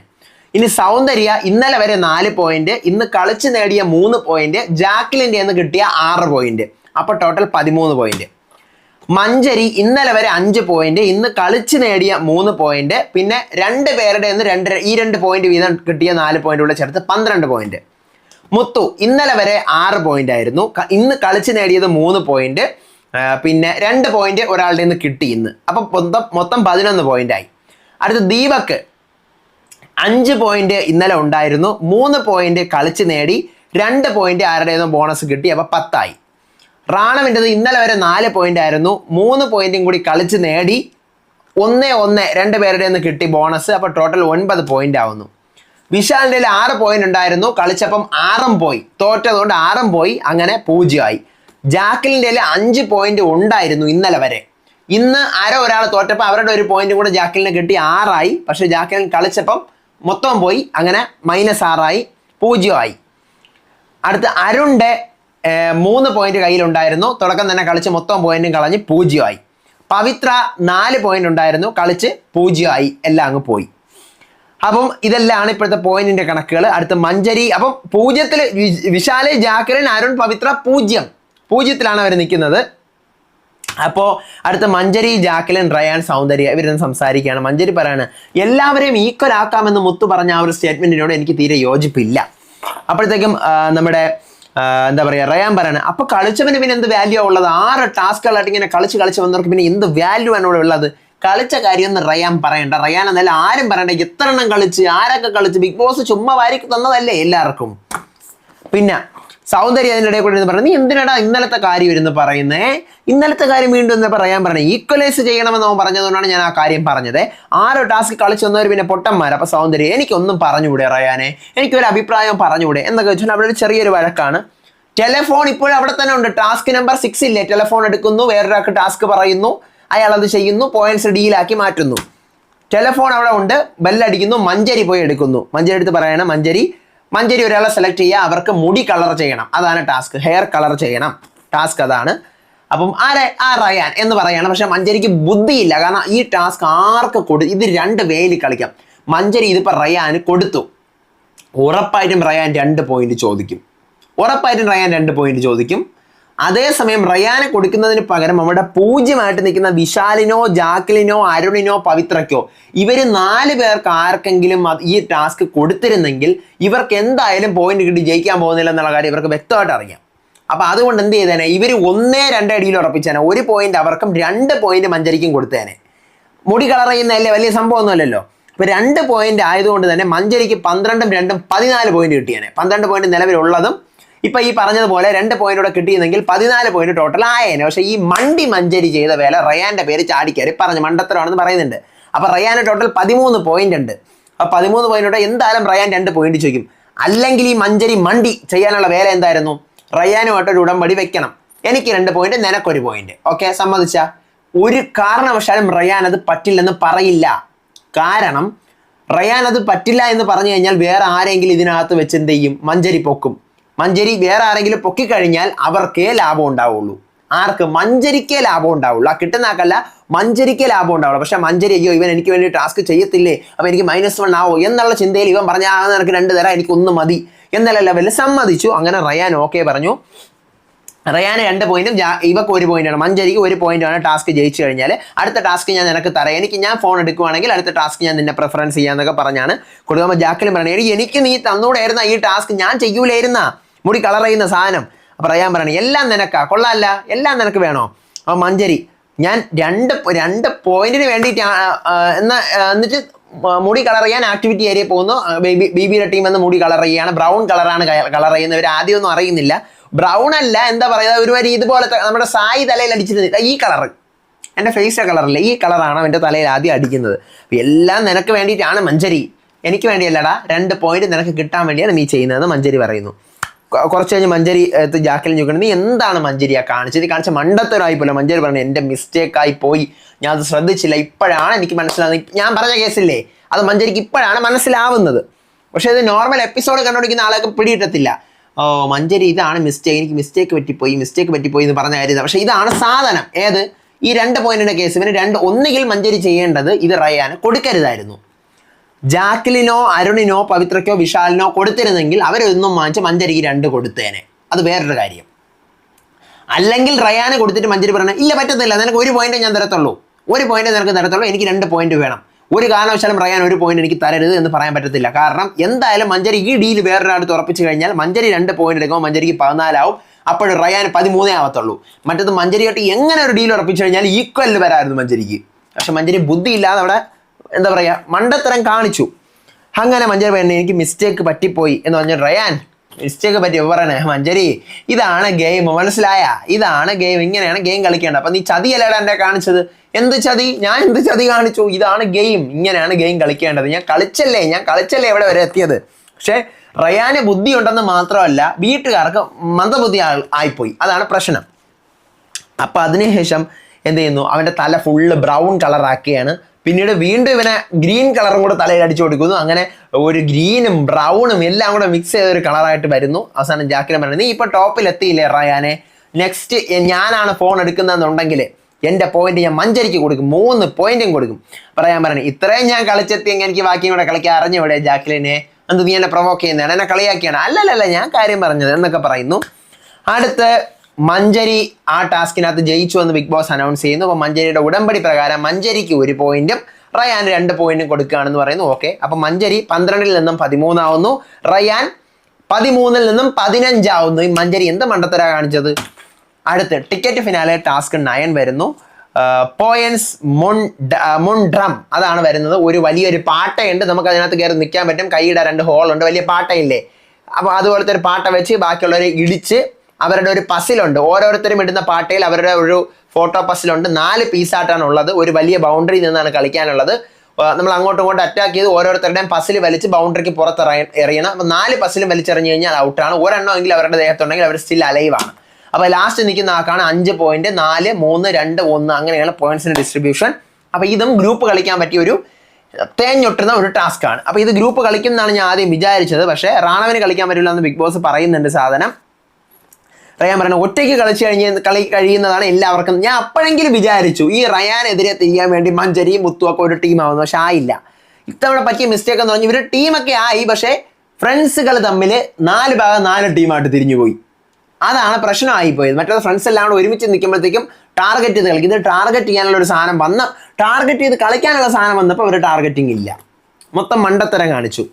ഇനി സൗന്ദര്യ ഇന്നലെ വരെ 4 പോയിന്റ്, ഇന്ന് കളിച്ച് നേടിയ 3 പോയിന്റ്, ജാക്ലിൻ്റെ നിന്ന് കിട്ടിയ 6 പോയിന്റ്. അപ്പോൾ ടോട്ടൽ 13 പോയിന്റ്. മഞ്ചരി ഇന്നലെ വരെ 5 പോയിന്റ്, ഇന്ന് കളിച്ച് നേടിയ 3 പോയിന്റ്, പിന്നെ 2 പേരുടെ ഈ 2 പോയിന്റ് വീതം കിട്ടിയ 4 പോയിന്റ് കൂടെ ചേർത്ത് 12 പോയിന്റ്. മുത്തു ഇന്നലെ വരെ 6 പോയിന്റ് ആയിരുന്നു, ഇന്ന് കളിച്ച് നേടിയത് 3 പോയിന്റ്, പിന്നെ 2 പോയിന്റ് ഒരാളുടെ നിന്ന് കിട്ടി ഇന്ന്. അപ്പം മൊത്തം 11 പോയിന്റ് ആയി. അടുത്ത ദീപക് 5 പോയിന്റ് ഇന്നലെ ഉണ്ടായിരുന്നു, 3 പോയിന്റ് കളിച്ച് നേടി, 2 പോയിന്റ് ആരുടേതോ ബോണസ് കിട്ടി, അപ്പോൾ 10 ആയി. റാണവിൻ്റെത് ഇന്നലെ വരെ 4 പോയിന്റ് ആയിരുന്നു, 3 പോയിന്റും കൂടി കളിച്ച് നേടി, 1-1 2 പേരുടെ നിന്ന് കിട്ടി ബോണസ്, അപ്പോൾ ടോട്ടൽ 9 പോയിന്റ് ആവുന്നു. വിശാലിൻ്റെ 6 പോയിന്റ് ഉണ്ടായിരുന്നു, കളിച്ചപ്പം 6 പോയി, തോറ്റതുകൊണ്ട് 6 പോയി, അങ്ങനെ 0 ആയി. ജാക്കലിൻ്റെ 5 പോയിന്റ് ഉണ്ടായിരുന്നു ഇന്നലെ വരെ, ഇന്ന് ഒരാൾ തോറ്റപ്പോൾ അവരുടെ ഒരു പോയിന്റ് കൂടെ ജാക്കലിന് കിട്ടി, 6 ആയി. പക്ഷേ ജാക്കലിൻ കളിച്ചപ്പം മൊത്തം പോയി, അങ്ങനെ -6 ആയി, 0 ആയി. അടുത്ത അരുണിൻ്റെ 3 പോയിന്റ് കയ്യിലുണ്ടായിരുന്നു, തുടക്കം തന്നെ കളിച്ച് മൊത്തം പോയിന്റും കളഞ്ഞ് 0 ആയി. പവിത്ര 4 പോയിന്റ് ഉണ്ടായിരുന്നു, കളിച്ച് 0 ആയി, എല്ലാം അങ്ങ് പോയി. അപ്പം ഇതെല്ലാമാണ് ഇപ്പോഴത്തെ പോയിന്റിന്റെ കണക്കുകൾ. അടുത്ത മഞ്ചരി, അപ്പം 0-ൽ വിശാല്, ജാക്കലിൻ, അരുൺ, പവിത്ര 0-0 അവർ നിൽക്കുന്നത്. അപ്പോൾ അടുത്ത മഞ്ചരി, ജാക്കലിൻ, റയാൻ, സൗന്ദര്യ ഇവരൊന്നും സംസാരിക്കുകയാണ്. മഞ്ചരി പറയാണ് എല്ലാവരെയും ഈക്വൽ ആക്കാമെന്ന് മുത്തു പറഞ്ഞ ആ ഒരു സ്റ്റേറ്റ്മെന്റിനോട് എനിക്ക് തീരെ യോജിപ്പില്ല. അപ്പോഴത്തേക്കും നമ്മുടെ എന്താ പറയുക, റയാൻ പറയാണ് അപ്പോൾ കളിച്ചവന് പിന്നെ എന്ത് വാല്യൂ ഉള്ളത്? 6 ടാസ്കുകളായിട്ട് ഇങ്ങനെ കളിച്ച് വന്നവർക്ക് പിന്നെ എന്ത് വാല്യൂ ആണ് ഇവിടെ ഉള്ളത്? കളിച്ച കാര്യമൊന്നും റയാൻ പറയണ്ട, റയാൻ എന്നല്ല ആരും പറയണ്ട. എത്ര എണ്ണം കളിച്ച്, ആരൊക്കെ കളിച്ച്, ബിഗ് ബോസ് ചുമ്മാ വാരിക്ക് തന്നതല്ലേ എല്ലാവർക്കും. പിന്നെ സൗന്ദര്യ അതിൻ്റെ ഇടയിൽ കൂടെ ഇരുന്ന് പറഞ്ഞു, നീ എന്തിനാടാ ഇന്നലത്തെ കാര്യം ഇരുന്ന് പറയുന്നേ? ഇന്നലത്തെ കാര്യം വീണ്ടും എന്ന് പറയാൻ പറഞ്ഞത് ഈക്വലൈസ് ചെയ്യണമെന്ന് അവൻ പറഞ്ഞതുകൊണ്ടാണ് ഞാൻ ആ കാര്യം പറഞ്ഞത്. 6 ടാസ്ക് കളിച്ച് വന്നവർ പിന്നെ പൊട്ടന്മാർ. അപ്പോൾ സൗന്ദര്യ എനിക്കൊന്നും പറഞ്ഞുകൂടെ റയാനെ, എനിക്കൊരു അഭിപ്രായം പറഞ്ഞുകൂടെ എന്നൊക്കെ വെച്ചാൽ അവിടെ ഒരു ചെറിയൊരു വഴക്കാണ്. ടെലിഫോൺ ഇപ്പോഴും അവിടെ തന്നെ ഉണ്ട്, ടാസ്ക് നമ്പർ 6 ഇല്ലേ? ടെലിഫോൺ എടുക്കുന്നു, വേറൊരാൾക്ക് ടാസ്ക് പറയുന്നു, അയാൾ അത് ചെയ്യുന്നു, പോയിന്റ്സ് ഡീലാക്കി മാറ്റുന്നു. ടെലിഫോൺ അവിടെ ഉണ്ട്, ബെല്ലടിക്കുന്നു, മഞ്ചരി പോയി എടുക്കുന്നു. മഞ്ചരി എടുത്ത് പറയണം, മഞ്ചരി ഒരാളെ സെലക്ട് ചെയ്യുക, അവർക്ക് മുടി കളർ ചെയ്യണം, അതാണ് ടാസ്ക്. ഹെയർ കളർ ചെയ്യണം, ടാസ്ക് അതാണ്. അപ്പം റയാൻ എന്ന് പറയണം. പക്ഷെ മഞ്ചരിക്ക് ബുദ്ധിയില്ല, കാരണം ഈ ടാസ്ക് ആർക്ക് ഇത് 2 വേയിൽ കളിക്കാം. മഞ്ചരി ഇതിപ്പോൾ റയാന് കൊടുത്തു, ഉറപ്പായിട്ടും റയാൻ 2 പോയിന്റ് ചോദിക്കും. അതേസമയം റയാന് കൊടുക്കുന്നതിന് പകരം അവിടെ 0 നിൽക്കുന്ന വിശാലിനോ, ജാക്കലിനോ, അരുണിനോ, പവിത്രയ്ക്കോ ഇവർ 4 പേർക്ക് ആർക്കെങ്കിലും ഈ ടാസ്ക് കൊടുത്തിരുന്നെങ്കിൽ ഇവർക്ക് എന്തായാലും പോയിന്റ് കിട്ടി ജയിക്കാൻ പോകുന്നില്ല എന്നുള്ള കാര്യം ഇവർക്ക് വ്യക്തമായിട്ട് അറിയാം. അപ്പോൾ അതുകൊണ്ട് എന്ത് ചെയ്തേനെ, ഇവർ 1-2 അടിയിൽ ഉറപ്പിച്ചേനെ. 1 പോയിന്റ് അവർക്കും 2 പോയിന്റ് മഞ്ചരിക്കും കൊടുത്തേനെ. മുടി കളർ ചെയ്യുന്നതല്ലേ, വലിയ സംഭവമൊന്നുമല്ലല്ലോ. അപ്പോൾ 2 പോയിന്റ് ആയതുകൊണ്ട് തന്നെ മഞ്ചരിക്ക് 12-ഉം 2-ഉം 14 പോയിന്റ് കിട്ടിയേനെ. 12 പോയിന്റ് നിലവിലുള്ളതും ഇപ്പം ഈ പറഞ്ഞതുപോലെ 2 പോയിന്റോടെ കിട്ടിയെങ്കിൽ 14 പോയിന്റ് ടോട്ടൽ ആയേനെ. പക്ഷേ ഈ മഞ്ചരി ചെയ്ത വേല റയാന്റെ പേര് ചാടിക്കയറി പറഞ്ഞു, മണ്ടത്തരമാണെന്ന് പറയുന്നുണ്ട്. അപ്പോൾ റയാന് ടോട്ടൽ 13 പോയിന്റ് ഉണ്ട്. അപ്പോൾ 13 പോയിന്റോടെ എന്തായാലും റയാൻ 2 പോയിന്റ് ചോദിക്കും. അല്ലെങ്കിൽ ഈ മഞ്ചരി ചെയ്യാനുള്ള വേല എന്തായിരുന്നു? റയാനുമായിട്ടൊരു ഉടമ്പടി വെക്കണം, എനിക്ക് 2 പോയിന്റ്, നിനക്കൊരു പോയിന്റ്. ഓക്കെ, സമ്മതിച്ച? ഒരു കാരണവശാലും റയാൻ അത് പറ്റില്ലെന്ന് പറയില്ല. കാരണം റയാൻ അത് പറ്റില്ല എന്ന് പറഞ്ഞു കഴിഞ്ഞാൽ വേറെ ആരെങ്കിലും ഇതിനകത്ത് വെച്ച് എന്ത് ചെയ്യും? മഞ്ചരി പൊക്കും. മഞ്ചരി വേറെ ആരെങ്കിലും പൊക്കിക്കഴിഞ്ഞാൽ അവർക്കേ ലാഭം ഉണ്ടാവുള്ളൂ. ആർക്ക്? മഞ്ചരിക്കേ ലാഭം ഉണ്ടാവുള്ളൂ. ആ കിട്ടുന്ന ആക്കല്ല, മഞ്ചരിക്കേ ലാഭം ഉണ്ടാവുള്ളൂ. പക്ഷെ മഞ്ചരി അയ്യോ ഇവൻ എനിക്ക് വേണ്ടി ടാസ്ക് ചെയ്യത്തില്ലേ, അപ്പോൾ എനിക്ക് -1 ആവോ എന്നുള്ള ചിന്തയിൽ ഇവൻ പറഞ്ഞ നിനക്ക് 2 തരാം, എനിക്ക് 1 മതി എന്നുള്ള ലെവലിൽ സമ്മതിച്ചു. അങ്ങനെ റയാൻ ഓക്കെ പറഞ്ഞു. റയാന് 2 പോയിന്റും ഇവക്ക് 1 പോയിന്റാണ്, മഞ്ചരിക്ക് 1 പോയിന്റാണ്. ടാസ്ക് ജയിച്ചു കഴിഞ്ഞാൽ അടുത്ത ടാസ്ക് ഞാൻ നിനക്ക് തരാം, ഞാൻ ഫോൺ എടുക്കുവാണെങ്കിൽ അടുത്ത ടാസ്ക് ഞാൻ നിന്നെ പ്രിഫറൻസ് ചെയ്യാന്നൊക്കെ പറഞ്ഞാണ് കൊടുക്കുമ്പോൾ ജാക്കലിൻ പറയണേ, എനിക്ക് നീ തന്നൂടായിരുന്ന ഈ ടാസ്ക്, ഞാൻ ചെയ്യൂലായിരുന്ന മുടി കളർ ചെയ്യുന്ന സാധനം. അപ്പോൾ റയാൻ പറയണേ എല്ലാം നിനക്കാ, കൊള്ളാമല്ല, എല്ലാം നിനക്ക് വേണോ? അപ്പോൾ മഞ്ചരി ഞാൻ 2 പോയിന്റിന് വേണ്ടിയിട്ട് എന്നിട്ട് മുടി കളർ ചെയ്യാൻ ആക്ടിവിറ്റി ഏരിയ പോകുന്നു. ബിബിയുടെ ടീം എന്ന് മുടി കളർ ചെയ്യുകയാണ്. ബ്രൗൺ കളറാണ് കളർ ചെയ്യുന്നത്. ഇവർ ആദ്യമൊന്നും അറിയുന്നില്ല. ബ്രൗൺ അല്ല, എന്താ പറയുക, ഒരുമാതിരി ഇതുപോലത്തെ നമ്മുടെ സായി തലയിൽ അടിച്ചിരുന്നില്ല, ഈ കളർ എൻ്റെ ഫേസിലെ കളറല്ലേ, ഈ കളറാണ് എൻ്റെ തലയിൽ ആദ്യം അടിക്കുന്നത്. അപ്പോൾ എല്ലാം നിനക്ക് വേണ്ടിയിട്ടാണ് മഞ്ചരി, എനിക്ക് വേണ്ടിയല്ലടാ, 2 പോയിന്റ് നിനക്ക് കിട്ടാൻ വേണ്ടിയാണ് നീ ചെയ്യുന്നതെന്ന് മഞ്ചരി പറയുന്നു. കുറച്ച് കഴിഞ്ഞ് മഞ്ചരി ജാക്കലിൻ ചോദിക്കണം, നീ എന്താണ് മഞ്ചരിയാ കാണിച്ചത്? നീ കാണിച്ച മണ്ടത്തരമായി പോലെ. മഞ്ചരി പറഞ്ഞു, എൻ്റെ മിസ്റ്റേക്കായി പോയി, ഞാൻ അത് ശ്രദ്ധിച്ചില്ല, ഇപ്പോഴാണ് എനിക്ക് മനസ്സിലാവുന്നത്. ഞാൻ പറഞ്ഞ കേസില്ലേ, അത് മഞ്ചരിക്ക് ഇപ്പോഴാണ് മനസ്സിലാവുന്നത്. പക്ഷേ ഇത് നോർമൽ എപ്പിസോഡ് കണ്ടുപിടിക്കുന്ന ആളൊക്കെ പിടിയിട്ടത്തില്ല. മഞ്ചരി ഇതാണ് മിസ്റ്റേക്ക്, എനിക്ക് മിസ്റ്റേക്ക് പറ്റിപ്പോയി എന്ന് പറഞ്ഞ കാര്യം. പക്ഷേ ഇതാണ് സാധനം. ഏത്? ഈ 2 പോയിന്റിന്റെ കേസ് ഇവന് ഒന്നുകിൽ മഞ്ചരി ചെയ്യേണ്ടത് ഇത് റയാന് കൊടുക്കരുതായിരുന്നു. ജാക്കലിനോ, അരുണിനോ, പവിത്രയ്ക്കോ, വിശാലിനോ കൊടുത്തിരുന്നെങ്കിൽ അവരൊന്നും വാങ്ങിച്ച് മഞ്ചരിക്ക് 2 കൊടുത്തേനെ. അത് വേറൊരു കാര്യം. അല്ലെങ്കിൽ റയാനെ കൊടുത്തിട്ട് മഞ്ജരി പറയണം ഇല്ല പറ്റത്തില്ല, നിനക്ക് 1 പോയിന്റ് ഞാൻ തരത്തുള്ളൂ, 1 പോയിന്റ് നിനക്ക് തരത്തുള്ളൂ, എനിക്ക് 2 പോയിന്റ് വേണം, ഒരു കാരണവശാലും റയാൻ 1 പോയിന്റ് എനിക്ക് തരരുത് എന്ന് പറയാൻ പറ്റത്തില്ല. കാരണം എന്തായാലും മഞ്ജരി ഈ ഡീൽ വേറൊരാടുത്ത് ഉറപ്പിച്ചു കഴിഞ്ഞാൽ മഞ്ജരി 2 പോയിന്റ് എടുക്കുമ്പോൾ മഞ്ജരിക്ക് 14 ആവും, അപ്പോൾ റയാൻ 13 ആവത്തുള്ളൂ. മറ്റത് മഞ്ജരിയായിട്ട് എങ്ങനെ ഒരു ഡീൽ ഉറപ്പിച്ചു കഴിഞ്ഞാൽ ഈക്വലിൽ വരായിരുന്നു മഞ്ജരിക്ക്. പക്ഷെ മഞ്ജരി ബുദ്ധിയില്ലാതെ അവിടെ എന്താ പറയുക മണ്ടത്തരം കാണിച്ചു. അങ്ങനെ മഞ്ജരി പറയുന്നത് എനിക്ക് മിസ്റ്റേക്ക് പറ്റിപ്പോയി എന്ന് പറഞ്ഞു. റയാൻ മിസ്റ്റേക്ക് പറ്റി പറയണേ മഞ്ജരി, ഇതാണ് ഗെയിം, മനസ്സിലായ, ഇതാണ് ഗെയിം, ഇങ്ങനെയാണ് ഗെയിം കളിക്കേണ്ടത്. അപ്പൊ നീ ചതിയല്ലേടാ എന്നെ കാണിച്ചത്, എന്ത് ചതി, ഞാൻ എന്ത് ചതി കാണിച്ചു, ഇതാണ് ഗെയിം, ഇങ്ങനെയാണ് ഗെയിം കളിക്കേണ്ടത്, ഞാൻ കളിച്ചല്ലേ ഇവിടെ വരെ എത്തിയത്. പക്ഷെ റയാന് ബുദ്ധി ഉണ്ടെന്ന് മാത്രമല്ല വീട്ടുകാർക്ക് മന്ദബുദ്ധി ആയിപ്പോയി, അതാണ് പ്രശ്നം. അപ്പൊ അതിനുശേഷം എന്ത് ചെയ്യുന്നു, അവന്റെ തല ഫുള്ള് ബ്രൗൺ കളറാക്കിയാണ്. പിന്നീട് വീണ്ടും ഇവനെ ഗ്രീൻ കളറും കൂടെ തലയിൽ അടിച്ചു കൊടുക്കുന്നു. അങ്ങനെ ഒരു ഗ്രീനും ബ്രൗണും എല്ലാം കൂടെ മിക്സ് ചെയ്ത ഒരു കളറായിട്ട് വരുന്നു. അവസാനം ജാക്കിലൻ പറയുന്നത് നീ ഇപ്പൊ ടോപ്പിൽ എത്തിയില്ലേ റയാനെ, നെക്സ്റ്റ് ഞാനാണ് ഫോൺ എടുക്കുന്നതെന്നുണ്ടെങ്കിൽ എൻ്റെ പോയിന്റ് ഞാൻ മഞ്ജരിക്ക് കൊടുക്കും, 3 പോയിന്റും കൊടുക്കും. പറയാൻ പറഞ്ഞു ഇത്രയും ഞാൻ കളിച്ചെത്തിയെങ്കിൽ എനിക്ക് ബാക്കിയും കൂടെ കളിക്കാൻ അറിഞ്ഞൂടെ ജാക്കിലിനെ, എന്ത് നീ എന്നെ പ്രൊവോക്ക് ചെയ്യുന്നതാണ്, എന്നെ കളിയാക്കിയാണ്, അല്ലല്ല ഞാൻ കാര്യം പറഞ്ഞത് എന്നൊക്കെ പറയുന്നു. അടുത്ത് മഞ്ജരി ആ ടാസ്കിനകത്ത് ജയിച്ചു എന്ന് ബിഗ് ബോസ് അനൗൺസ് ചെയ്യുന്നു. അപ്പോൾ മഞ്ജരിയുടെ ഉടമ്പടി പ്രകാരം മഞ്ജരിക്ക് 1 പോയിന്റും റയാൻ 2 പോയിന്റും കൊടുക്കുകയാണെന്ന് പറയുന്നു. ഓക്കെ, അപ്പൊ മഞ്ജരി 12-ൽ നിന്നും 13 ആവുന്നു, റയാൻ 13-ൽ നിന്നും 15 ആവുന്നു. ഈ മഞ്ജരി എന്ത് മണ്ടത്തരാ കാണിച്ചത്. അടുത്ത് ടിക്കറ്റ് ഫിനാലെ ടാസ്ക് 9 വരുന്നു. പോയൻസ് മുൻഡ്രം അതാണ് വരുന്നത്. ഒരു വലിയൊരു പാട്ടയുണ്ട്, നമുക്ക് അതിനകത്ത് കയറി നിൽക്കാൻ പറ്റും, കൈയുടെ 2 ഹോളുണ്ട്, വലിയ പാട്ടയില്ലേ, അപ്പോൾ അതുപോലത്തെ ഒരു പാട്ട വെച്ച് ബാക്കിയുള്ളവരെ ഇടിച്ച് അവരുടെ ഒരു പസിലുണ്ട്, ഓരോരുത്തരും ഇടുന്ന പാട്ടയിൽ അവരുടെ ഒരു ഫോട്ടോ പസിലുണ്ട്. 4 പീസായിട്ടാണ് ഉള്ളത്, ഒരു വലിയ ബൗണ്ടറി നിന്നാണ് കളിക്കാനുള്ളത്. നമ്മൾ അങ്ങോട്ടും ഇങ്ങോട്ടും അറ്റാക്ക് ചെയ്ത് ഓരോരുത്തരുടെയും പസിൽ വലിച്ച് ബൗണ്ടറിക്ക് പുറത്ത് എറിയണം. അപ്പോൾ 4 പസിലും വലിച്ചെറിഞ്ഞു കഴിഞ്ഞാൽ ഔട്ടാണ്. ഒരെണ്ണമെങ്കിൽ അവരുടെ ദേഹത്തുണ്ടെങ്കിൽ അവർ സ്റ്റിൽ അലൈവാണ്. അപ്പോൾ ലാസ്റ്റ് നിൽക്കുന്ന ആൾക്കാണ് 5 പോയിന്റ്, 4, 3, 2, 1 അങ്ങനെയാണ് പോയിന്റ്സിന്റെ ഡിസ്ട്രിബ്യൂഷൻ. അപ്പോൾ ഇതും ഗ്രൂപ്പ് കളിക്കാൻ പറ്റിയ ഒരു തേഞ്ഞൊട്ടുന്ന ഒരു ടാസ്ക് ആണ്. അപ്പോൾ ഇത് ഗ്രൂപ്പ് കളിക്കുന്നതാണ് ഞാൻ ആദ്യം വിചാരിച്ചത്. പക്ഷേ റാണവന് കളിക്കാൻ പറ്റില്ല എന്ന് ബിഗ് ബോസ് പറയുന്നുണ്ട്. സാധനം റയാൻ പറഞ്ഞു ഒറ്റയ്ക്ക് കഴിയുന്നതാണ് എല്ലാവർക്കും. ഞാൻ അപ്പോഴെങ്കിലും വിചാരിച്ചു ഈ റയാനെതിരെ തിരിയാൻ വേണ്ടി മഞ്ജരിയും മുത്തുമൊക്കെ ഒരു ടീമാവുന്നു, പക്ഷെ ആയില്ല. ഇത്തവണ പറ്റിയ മിസ്റ്റേക്ക് എന്ന് പറഞ്ഞാൽ ഇവർ ടീമൊക്കെ ആയി, പക്ഷേ ഫ്രണ്ട്സുകൾ തമ്മിൽ 4 ഭാഗം 4 ടീമായിട്ട് തിരിഞ്ഞുപോയി. അതാണ് പ്രശ്നമായിപ്പോയത്. മറ്റേത് ഫ്രണ്ട്സ് എല്ലാം കൂടെ ഒരുമിച്ച് നിൽക്കുമ്പോഴത്തേക്കും ടാർഗറ്റ് ചെയ്ത് കളിക്കും. ഇത് ടാർഗറ്റ് ചെയ്യാനുള്ള ഒരു സാധനം ടാർഗറ്റ് ചെയ്ത് കളിക്കാനുള്ള സാധനം വന്നപ്പോൾ അവർ ടാർഗറ്റിംഗ് ഇല്ല, മൊത്തം മണ്ടത്തരം കാണിച്ചു.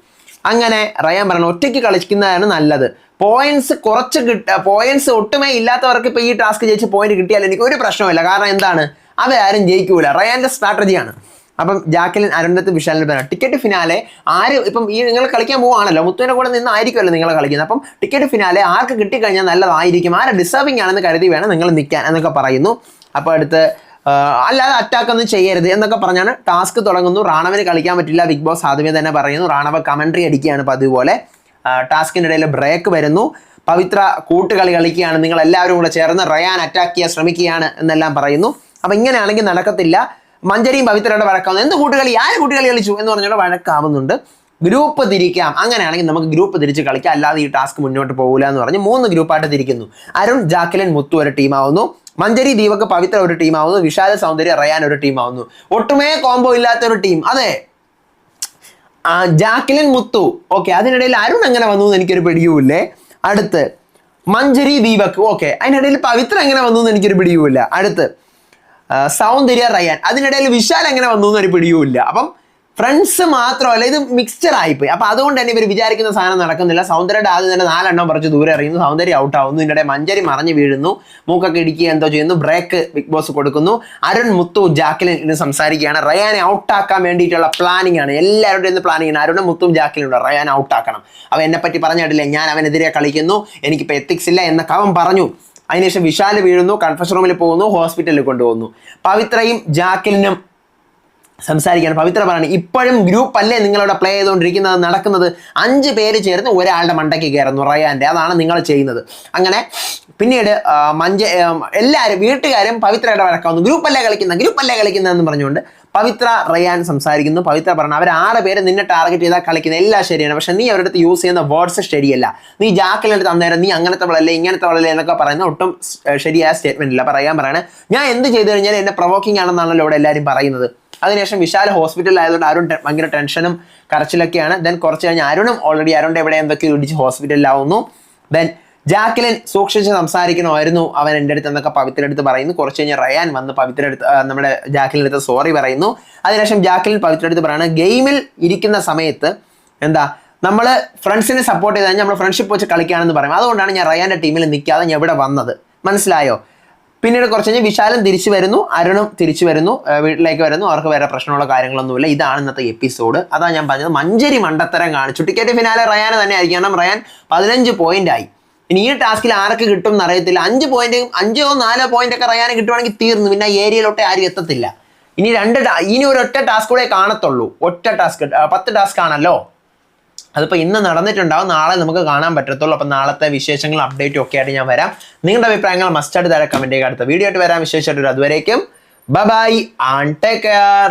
അങ്ങനെ റയാൻ പറഞ്ഞു ഒറ്റയ്ക്ക് കളിക്കുന്നതാണ് നല്ലത്, പോയിന്റ്സ് പോയിന്റ്സ് ഒട്ടുമേ ഇല്ലാത്തവർക്ക് ഇപ്പോൾ ഈ ടാസ്ക് ജയിച്ച് പോയിന്റ് കിട്ടിയാൽ എനിക്ക് ഒരു പ്രശ്നമില്ല. കാരണം എന്താണ്, അവരാരും ജയിക്കൂല, റയാൻ്റെ സ്ട്രാറ്റജിയാണ്. അപ്പം ജാക്കലിൻ അരുൺദത്ത് വിശാലിന് പറയാം ടിക്കറ്റ് ഫിനാലെ ഇപ്പം ഈ നിങ്ങൾ കളിക്കാൻ പോവുകയാണല്ലോ, മുത്തുവിൻ്റെ കൂടെ നിന്നായിരിക്കുമല്ലോ നിങ്ങൾ കളിക്കുന്നത്. അപ്പം ടിക്കറ്റ് ഫിനാലെ ആർക്ക് കിട്ടിക്കഴിഞ്ഞാൽ നല്ലതായിരിക്കും, ആരെ ഡിസേർവിംഗ് ആണെന്ന് കരുതി വേണം നിങ്ങൾ നിൽക്കാൻ എന്നൊക്കെ പറയുന്നു. അപ്പോൾ അടുത്ത് അല്ലാതെ അറ്റാക്ക് ഒന്നും ചെയ്യരുത് എന്നൊക്കെ പറഞ്ഞാണ് ടാസ്ക് തുടങ്ങുന്നു. റാണവന് കളിക്കാൻ പറ്റില്ല, ബിഗ് ബോസ് ആദ്യമേ തന്നെ പറയുന്നു. റാണവ കമൻട്രി അടിക്കുകയാണ് പതിവുപോലെ. ടാസ്കിൻ്റെ ഇടയിൽ ബ്രേക്ക് വരുന്നു. പവിത്ര കൂട്ടുകളി കളിക്കുകയാണ്, നിങ്ങൾ എല്ലാവരും കൂടെ ചേർന്ന് റയാൻ അറ്റാക്ക് ചെയ്യാൻ ശ്രമിക്കുകയാണ് എന്നെല്ലാം പറയുന്നു. അപ്പം ഇങ്ങനെയാണെങ്കിൽ നടക്കത്തില്ല. മഞ്ജരിയും പവിത്രയുടെ വഴക്കാവുന്നു, എന്ത് കൂട്ടുകളി, ആര് കൂട്ടുകളി കളിച്ചു എന്ന് പറഞ്ഞുകൊണ്ട് വഴക്കാവുന്നുണ്ട്. ഗ്രൂപ്പ് തിരിക്കാം, അങ്ങനെയാണെങ്കിൽ നമുക്ക് ഗ്രൂപ്പ് തിരിച്ച് കളിക്കാം, അല്ലാതെ ഈ ടാസ്ക് മുന്നോട്ട് പോകില്ല എന്ന് പറഞ്ഞ് 3 ഗ്രൂപ്പായിട്ട് തിരിക്കുന്നു. അരുൺ, ജാക്കലിൻ, മുത്തു ഒരു ടീമാവുന്നു, മഞ്ജരി, ദീപക്, പവിത്ര ഒരു ടീമാവുന്നു, വിശാല, സൗന്ദര്യ, റയാൻ ഒരു ടീമാവുന്നു. ഒട്ടുമേ കോംബോ ഇല്ലാത്ത ഒരു ടീം. അതെ, ജാക്കലിൻ, മുത്തു, ഓക്കെ. അതിനിടയിൽ അരുൺ എങ്ങനെ വന്നു എന്ന് എനിക്കൊരു പിടിയുമില്ലേ. അടുത്ത് മഞ്ജരി, ദീപക്, ഓക്കെ. അതിനിടയിൽ പവിത്ര എങ്ങനെ വന്നു എന്ന് എനിക്കൊരു പിടിയുമില്ല. അടുത്ത് സൗന്ദര്യ, റയാൻ, അതിനിടയിൽ വിശാൽ എങ്ങനെ വന്നു എന്നൊരു പിടിയുമില്ല. അപ്പം ഫ്രണ്ട്സ് മാത്രമല്ല, ഇത് മിക്സ്ചർ ആയിപ്പോയി. അപ്പം അതുകൊണ്ട് തന്നെ ഇവർ വിചാരിക്കുന്ന സാധനം നടക്കുന്നില്ല. സൗന്ദര്യയുടെ ആദ്യം തന്നെ 4 എണ്ണം കുറച്ച് ദൂരെ എറിയുന്നു, സൗന്ദര്യം ഔട്ട് ആവുന്നു. ഇതിനിടെ മഞ്ജരി മറിഞ്ഞു വീഴുന്നു, മൂക്കൊക്കെ ഇടിക്കുക എന്തോ ചെയ്യുന്നു, ബ്രേക്ക് ബിഗ് ബോസ് കൊടുക്കുന്നു. അരുൺ, മുത്തു, ജാക്കലിൻ ഇന്ന് സംസാരിക്കുകയാണ്. റയാനെ ഔട്ടാക്കാൻ വേണ്ടിയിട്ടുള്ള പ്ലാനിങ് ആണ്, എല്ലാവരുടെയും പ്ലാനിങ് ആണ്. അരുണും മുത്തും ജാക്കലിനും റയാനെ ഔട്ടാക്കണം. അവൻ എന്നെ പറ്റി പറഞ്ഞിട്ടില്ലേ, ഞാൻ അവനെതിരെ കളിക്കുന്നു, എനിക്കിപ്പോൾ എത്തിക്സ് ഇല്ല എന്നൊക്കെ അവൻ പറഞ്ഞു. അതിനുശേഷം വിശാൽ വീഴുന്നു, കൺഫഷൻ റൂമിൽ പോകുന്നു, ഹോസ്പിറ്റലിൽ കൊണ്ടുപോകുന്നു. പവിത്രയും ജാക്കലിനും സംസാരിക്കുകയാണ്. പവിത്ര പറയാണ് ഇപ്പോഴും ഗ്രൂപ്പ് അല്ലേ നിങ്ങളവിടെ പ്ലേ ചെയ്തുകൊണ്ടിരിക്കുന്നത്, നടക്കുന്നത് 5 പേര് ചേർന്ന് ഒരാളുടെ മണ്ടയ്ക്ക് കയറുന്നു, റയാൻ്റെ, അതാണ് നിങ്ങൾ ചെയ്യുന്നത്. അങ്ങനെ പിന്നീട് എല്ലാവരും വീട്ടുകാരും പവിത്രയുടെ വഴക്കാവുന്നു, ഗ്രൂപ്പല്ലേ കളിക്കുന്നതെന്ന് പറഞ്ഞുകൊണ്ട് പവിത്ര റയാൻ സംസാരിക്കുന്നു. പവിത്ര പറഞ്ഞു അവർ 6 പേര് നിന്നെ ടാർഗറ്റ് ചെയ്താൽ കളിക്കുന്നത് എല്ലാം ശരിയാണ്, പക്ഷെ നീ അവരുടെ അടുത്ത് യൂസ് ചെയ്യുന്ന വേർഡ്സ് ശരിയല്ല. നീ ജാക്കലിനടുത്ത് അന്നേരം നീ അങ്ങനത്തെ വളല്ലേ ഇങ്ങനത്തെ വളല്ലേ എന്നൊക്കെ പറയുന്ന ഒട്ടും ശരിയായ സ്റ്റേറ്റ്മെന്റ് ഇല്ല. പറയണേ ഞാൻ എന്ത് ചെയ്തു കഴിഞ്ഞാൽ എന്നെ പ്രൊവോക്കിംഗ് ആണെന്നാണല്ലോ ഇവിടെ എല്ലാവരും പറയുന്നത്. അതിനുശേഷം വിശാൽ ഹോസ്പിറ്റലിൽ ആയതുകൊണ്ട് അരുൺ ഭയങ്കര ടെൻഷനും കരച്ചിലൊക്കെയാണ്. ദെൻ കുറച്ച് കഴിഞ്ഞ് അരുണും ഓൾറെഡി അരുണിൻ്റെ എവിടെ എന്തൊക്കെ ഇടിച്ച് ഹോസ്പിറ്റലിലാവുന്നു. ദെൻ ജാക്ലിൻ സൂക്ഷിച്ച് സംസാരിക്കണമായിരുന്നു അവൻ എൻ്റെ അടുത്ത് എന്നൊക്കെ പവിത്ര അടുത്ത് പറയുന്നു. കുറച്ച് കഴിഞ്ഞ് റയാൻ വന്ന് പവിത്ര അടുത്ത് നമ്മുടെ ജാക്ലിൻ അടുത്ത് സോറി പറയുന്നു. അതിനുശേഷം ജാക്ലിൻ പവിത്ര അടുത്ത് പറയുന്നത് ഗെയിമിൽ ഇരിക്കുന്ന സമയത്ത് എന്താ നമ്മൾ ഫ്രണ്ട്സിനെ സപ്പോർട്ട് ചെയ്ത് കഴിഞ്ഞാൽ നമ്മൾ ഫ്രണ്ട്ഷിപ്പ് വെച്ച് കളിക്കുകയാണെന്ന് പറയും. അതുകൊണ്ടാണ് ഞാൻ റയാൻ്റെ ടീമിൽ നിൽക്കാതെ ഞാൻ ഇവിടെ വന്നത്, മനസ്സിലായോ? പിന്നീട് കുറച്ച് കഴിഞ്ഞ് വിശാലും തിരിച്ചു വരുന്നു, അരുണും തിരിച്ചു വരുന്നു, വീട്ടിലേക്ക് വരുന്നു. അവർക്ക് വേറെ പ്രശ്നമുള്ള കാര്യങ്ങളൊന്നുമില്ല. ഇതാണ് ഇന്നത്തെ എപ്പിസോഡ്. അതാണ് ഞാൻ പറഞ്ഞത്, മഞ്ചരി മണ്ടത്തരം കാണിച്ചു. ടിക്കറ്റ് ഫിനാലെ റയാന് തന്നെ ആയിരിക്കും. കാരണം റയാൻ 15 പോയിന്റ് ആയി. ഇനി ഈ ടാസ്കിൽ ആർക്ക് കിട്ടും എന്നറിയത്തില്ല. 5 പോയിന്റ് 5 or 4 പോയിന്റ് ഒക്കെ റയാന് കിട്ടുവാണെങ്കിൽ തീർന്നു. പിന്നെ ഏരിയയിലോട്ട് ആരും എത്തത്തില്ല. ഇനി ഒരൊറ്റ ടാസ്ക് കൂടെ കാണത്തുള്ളൂ. ഒറ്റ ടാസ്ക് 10 ടാസ്ക് ആണല്ലോ. അതിപ്പോൾ ഇന്ന് നടന്നിട്ടുണ്ടാവും, നാളെ നമുക്ക് കാണാൻ പറ്റത്തുള്ളൂ. അപ്പം നാളത്തെ വിശേഷങ്ങളും അപ്ഡേറ്റും ഒക്കെ ആയിട്ട് ഞാൻ വരാം. നിങ്ങളുടെ അഭിപ്രായങ്ങൾ മസ്റ്റായിട്ട് താഴെ കമൻറ്റ് ചെയ്യുക. അടുത്ത വീഡിയോ ആയിട്ട് വരാം വിശേഷമായിട്ട്. അതുവരേക്കും ബൈ ആൻഡ് ടേക്ക് കെയർ.